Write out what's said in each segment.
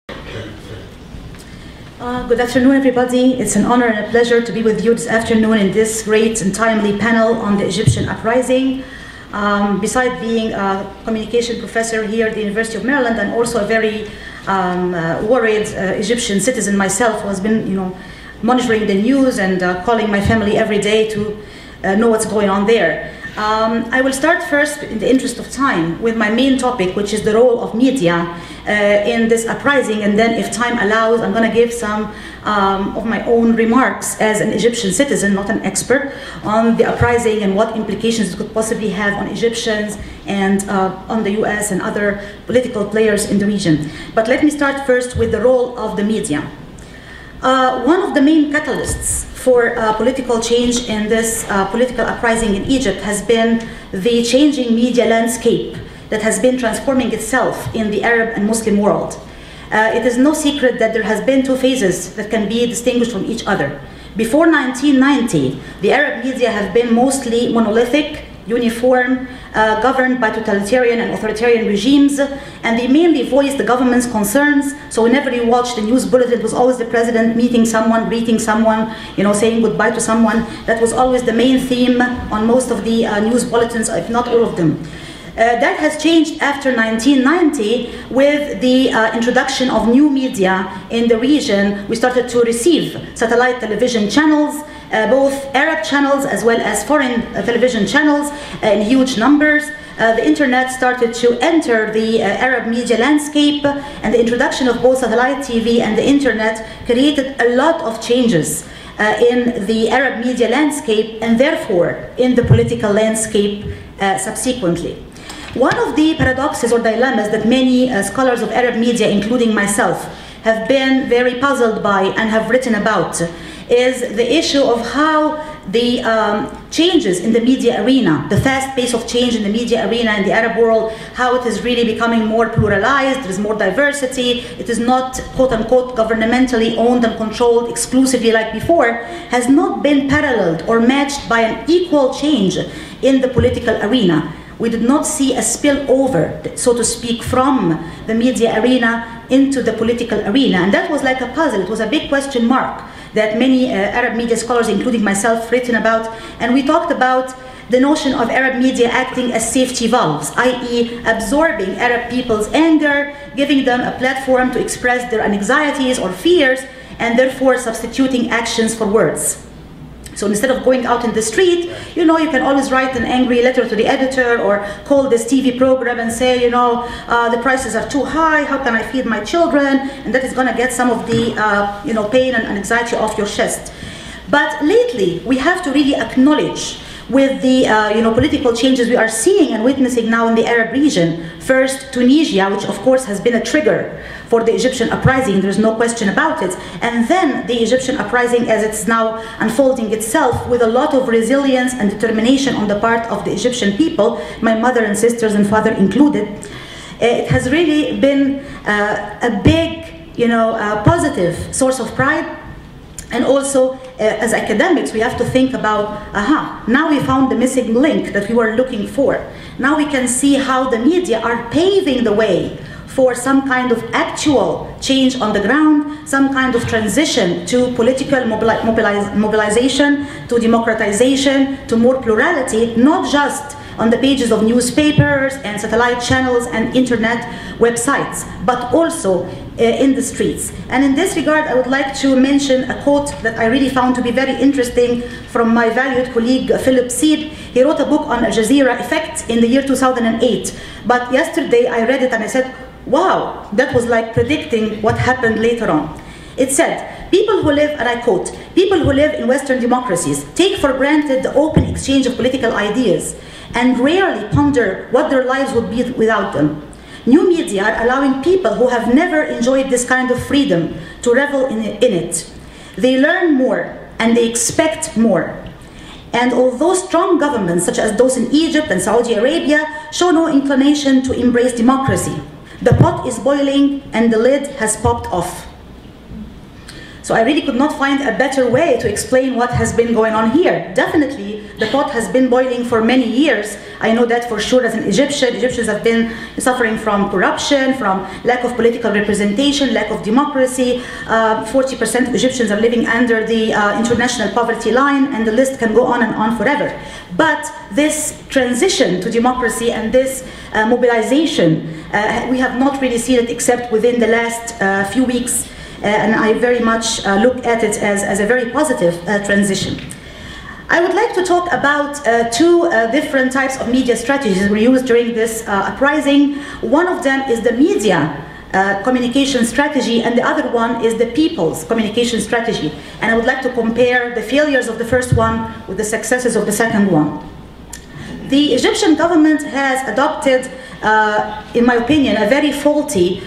Good afternoon, everybody. It's an honor and a pleasure to be with you this afternoon in this great and timely panel on the Egyptian Uprising. Besides being a communication professor here at the University of Maryland, I'm also a very worried Egyptian citizen myself who has been, monitoring the news and calling my family every day to know what's going on there. I will start first, in the interest of time, with my main topic, which is the role of media in this uprising, and then if time allows, I'm going to give some of my own remarks as an Egyptian citizen, not an expert, on the uprising and what implications it could possibly have on Egyptians and on the US and other political players in the region. But let me start first with the role of the media. One of the main catalysts for political change in this political uprising in Egypt has been the changing media landscape that has been transforming itself in the Arab and Muslim world. It is no secret that there has been two phases that can be distinguished from each other. Before 1990, the Arab media have been mostly monolithic, uniform, governed by totalitarian and authoritarian regimes, and they mainly voiced the government's concerns. So whenever you watch the news bulletin, it was always the president meeting someone, greeting someone, saying goodbye to someone. That was always the main theme on most of the news bulletins, if not all of them. That has changed after 1990 with the introduction of new media in the region. We started to receive satellite television channels, both Arab channels as well as foreign television channels in huge numbers. The internet started to enter the Arab media landscape, and the introduction of both satellite TV and the internet created a lot of changes in the Arab media landscape and therefore in the political landscape subsequently. One of the paradoxes or dilemmas that many scholars of Arab media, including myself, have been very puzzled by and have written about is the issue of how the changes in the media arena, the fast pace of change in the media arena in the Arab world, how it is really becoming more pluralized, there is more diversity, it is not quote-unquote governmentally owned and controlled exclusively like before, has not been paralleled or matched by an equal change in the political arena. We did not see a spillover, so to speak, from the media arena into the political arena. And that was like a puzzle. It was a big question mark that many Arab media scholars, including myself, written about. And we talked about the notion of Arab media acting as safety valves, i.e. absorbing Arab people's anger, giving them a platform to express their anxieties or fears, and therefore substituting actions for words. So instead of going out in the street, you can always write an angry letter to the editor or call this TV program and say, the prices are too high, how can I feed my children? And that is going to get some of the, pain and anxiety off your chest. But lately, we have to really acknowledge with the political changes we are seeing and witnessing now in the Arab region. First, Tunisia, which of course has been a trigger for the Egyptian uprising, there's no question about it. And then the Egyptian uprising as it's now unfolding itself with a lot of resilience and determination on the part of the Egyptian people, my mother and sisters and father included. It has really been a big, positive source of pride. And also, as academics, we have to think about, now we found the missing link that we were looking for. Now we can see how the media are paving the way for some kind of actual change on the ground, some kind of transition to political mobilization, to democratization, to more plurality, not just on the pages of newspapers and satellite channels and internet websites, but also in the streets. And in this regard, I would like to mention a quote that I really found to be very interesting from my valued colleague, Philip Seed. He wrote a book on Al Jazeera effect in the year 2008. But yesterday I read it and I said, wow, that was like predicting what happened later on. It said, people who live, and I quote, people who live in Western democracies take for granted the open exchange of political ideas and rarely ponder what their lives would be without them. New media are allowing people who have never enjoyed this kind of freedom to revel in it. They learn more and they expect more. And although strong governments such as those in Egypt and Saudi Arabia show no inclination to embrace democracy, the pot is boiling and the lid has popped off. So I really could not find a better way to explain what has been going on here. Definitely, The pot has been boiling for many years. I know that for sure as an Egyptian. Egyptians have been suffering from corruption, from lack of political representation, lack of democracy. 40% of Egyptians are living under the international poverty line, and the list can go on and on forever. But this transition to democracy and this mobilization, we have not really seen it except within the last few weeks, and I very much look at it as a very positive transition. I would like to talk about two different types of media strategies that were used during this uprising. One of them is the media communication strategy, and the other one is the people's communication strategy. And I would like to compare the failures of the first one with the successes of the second one. The Egyptian government has adopted, in my opinion, a very faulty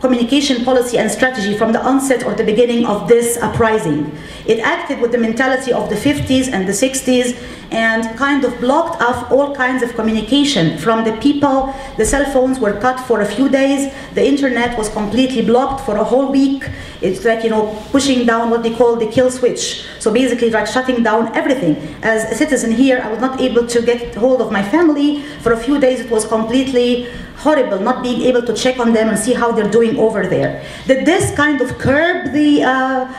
communication policy and strategy from the onset or the beginning of this uprising. It acted with the mentality of the 50s and the 60s and kind of blocked off all kinds of communication from the people. The cell phones were cut for a few days. The internet was completely blocked for a whole week. It's like, you know, pushing down what they call the kill switch. So basically like shutting down everything. As a citizen here, I was not able to get hold of my family. For a few days it was completely horrible, not being able to check on them and see how they're doing over there. Did this kind of curb the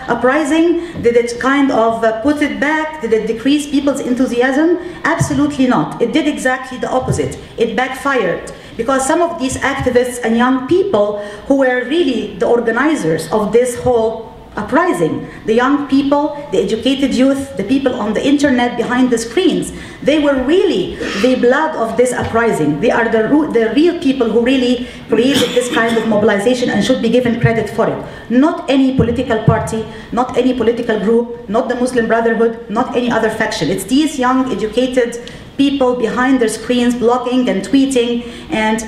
uprising? Did it kind of put it back? Did it decrease people's enthusiasm? Absolutely not. It did exactly the opposite. It backfired. Because some of these activists and young people who were really the organizers of this whole uprising, the young people, the educated youth, the people on the internet behind the screens, they were really the blood of this uprising. They are the real people who really created this kind of mobilization and should be given credit for it. Not any political party, not any political group, not the Muslim Brotherhood, not any other faction. It's these young, educated people behind their screens blogging and tweeting and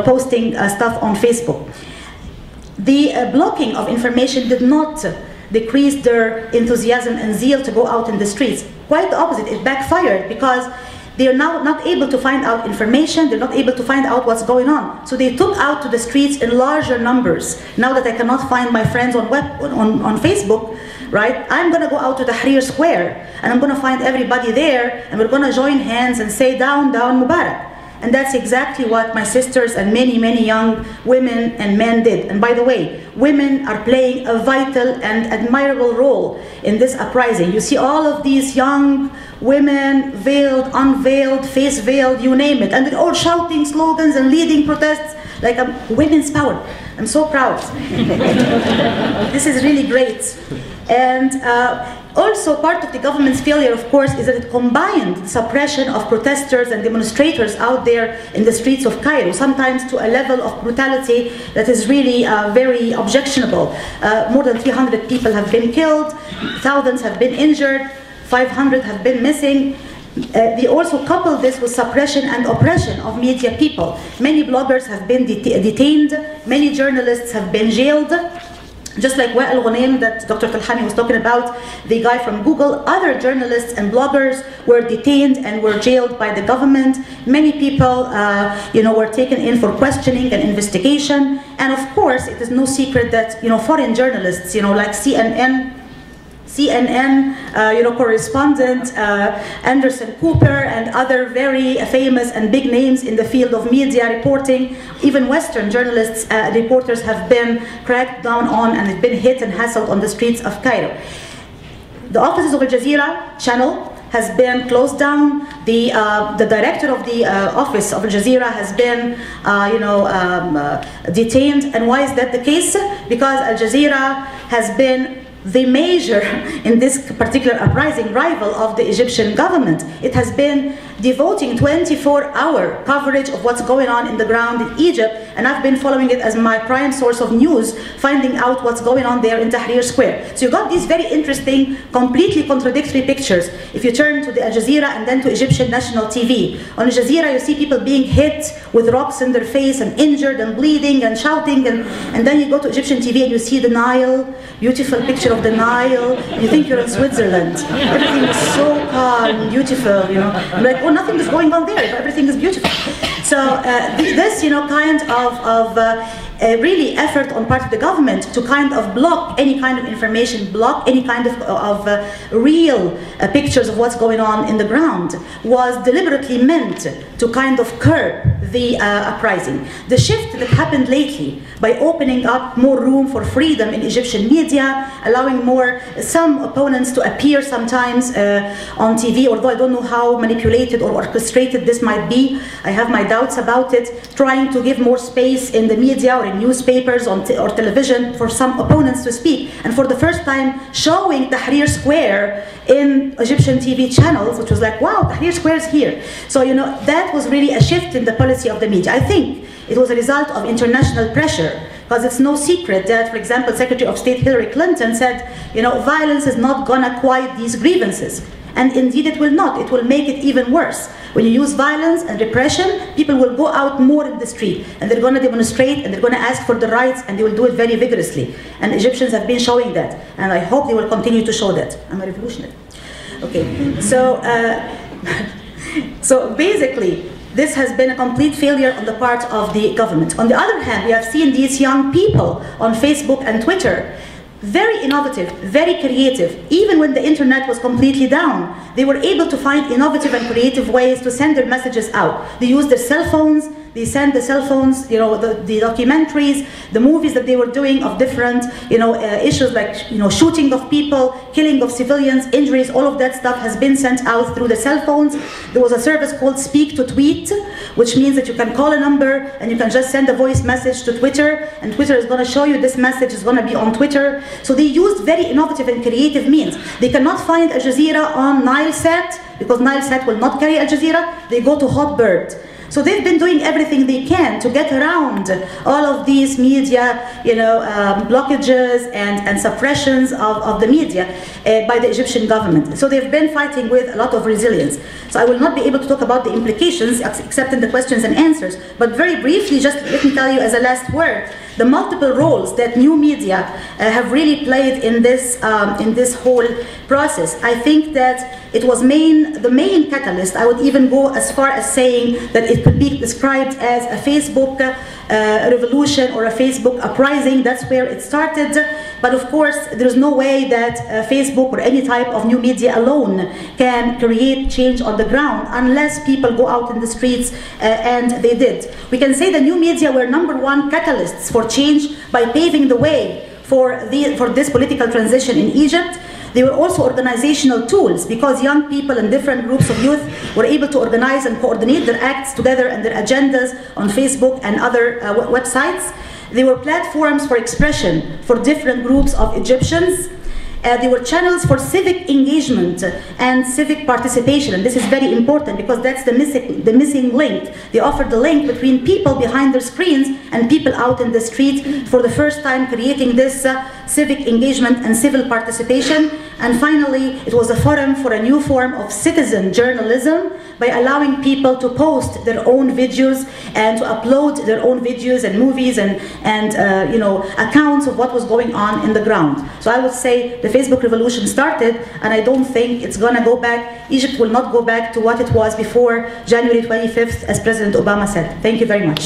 posting stuff on Facebook. The blocking of information did not decrease their enthusiasm and zeal to go out in the streets. Quite the opposite, it backfired because they are now not able to find out information, they're not able to find out what's going on. So they took out to the streets in larger numbers. Now that I cannot find my friends on Facebook, right, I'm gonna go out to the Tahrir Square and I'm gonna find everybody there and we're gonna join hands and say down, down Mubarak. And that's exactly what my sisters and many, many young women and men did. And by the way, women are playing a vital and admirable role in this uprising. You see all of these young women, veiled, unveiled, face veiled, you name it. And they're all shouting slogans and leading protests like women's power. I'm so proud. This is really great. And also part of the government's failure, of course, is that it combined suppression of protesters and demonstrators out there in the streets of Cairo, sometimes to a level of brutality that is really very objectionable. More than 300 people have been killed, thousands have been injured, 500 have been missing. They also coupled this with suppression and oppression of media people. Many bloggers have been detained, many journalists have been jailed. Just like Wa'il Ghunaim that Dr. Talhani was talking about, the guy from Google, other journalists and bloggers were detained and were jailed by the government. Many people were taken in for questioning and investigation. And of course, it is no secret that foreign journalists, like CNN correspondent Anderson Cooper and other very famous and big names in the field of media reporting. Even Western journalists, reporters have been cracked down on and have been hit and hassled on the streets of Cairo. The offices of Al Jazeera channel has been closed down. The director of the office of Al Jazeera has been detained. And why is that the case? Because Al Jazeera has been the major, in this particular uprising, rival of the Egyptian government. It has been devoting 24-hour coverage of what's going on in the ground in Egypt, and I've been following it as my prime source of news, finding out what's going on there in Tahrir Square. So you got these very interesting, completely contradictory pictures. If you turn to the Al Jazeera and then to Egyptian national TV, on Al Jazeera you see people being hit with rocks in their face and injured and bleeding and shouting, and then you go to Egyptian TV and you see the Nile, beautiful picture of the Nile, you think you're in Switzerland. Everything is so calm, beautiful, I'm like, well, nothing is going on there, everything is beautiful. So this, kind of really effort on part of the government to kind of block any kind of information, block any kind of real pictures of what's going on in the ground, was deliberately meant to kind of curb the uprising. The shift that happened lately by opening up more room for freedom in Egyptian media, allowing some opponents to appear sometimes on TV, although I don't know how manipulated or orchestrated this might be. I have my doubts about it, trying to give more space in the media or in newspapers or television for some opponents to speak, and for the first time showing Tahrir Square in Egyptian TV channels, which was like, wow, Tahrir Square is here. So that was really a shift in the policy of the media. I think it was a result of international pressure, because it's no secret that, for example, Secretary of State Hillary Clinton said, violence is not gonna quiet these grievances. And indeed it will not. It will make it even worse. When you use violence and repression, people will go out more in the street, and they're going to demonstrate, and they're going to ask for the rights, and they will do it very vigorously. And Egyptians have been showing that, and I hope they will continue to show that. I'm a revolutionary. Okay, so so basically, this has been a complete failure on the part of the government. On the other hand, we have seen these young people on Facebook and Twitter, very innovative, very creative. Even when the internet was completely down, they were able to find innovative and creative ways to send their messages out. They used their cell phones, they sent the cell phones, the documentaries, the movies that they were doing of different, issues like, shooting of people, killing of civilians, injuries, all of that stuff has been sent out through the cell phones. There was a service called Speak to Tweet, which means that you can call a number and you can just send a voice message to Twitter, and Twitter is going to show you this message is going to be on Twitter. So they used very innovative and creative means. They cannot find Al Jazeera on Nilesat, because Nilesat will not carry Al Jazeera. They go to Hotbird. So they've been doing everything they can to get around all of these media, blockages and suppressions of the media by the Egyptian government. So they've been fighting with a lot of resilience. So I will not be able to talk about the implications except in the questions and answers. But very briefly, just let me tell you as a last word, the multiple roles that new media have really played in this whole process. I think that it was the main catalyst. I would even go as far as saying that it could be described as a Facebook revolution or a Facebook uprising. That's where it started. But of course, there's no way that Facebook or any type of new media alone can create change on the ground unless people go out in the streets, and they did. We can say the new media were #1 catalysts for change by paving the way for this political transition in Egypt. They were also organizational tools, because young people and different groups of youth were able to organize and coordinate their acts together and their agendas on Facebook and other websites. They were platforms for expression for different groups of Egyptians. They were channels for civic engagement and civic participation, and this is very important because that's the missing link. They offered the link between people behind their screens and people out in the street, for the first time creating this civic engagement and civil participation. And finally, it was a forum for a new form of citizen journalism by allowing people to post their own videos and to upload their own videos and movies and accounts of what was going on in the ground. So I would say the Facebook revolution started, and I don't think it's going to go back. Egypt will not go back to what it was before January 25th, as President Obama said. Thank you very much.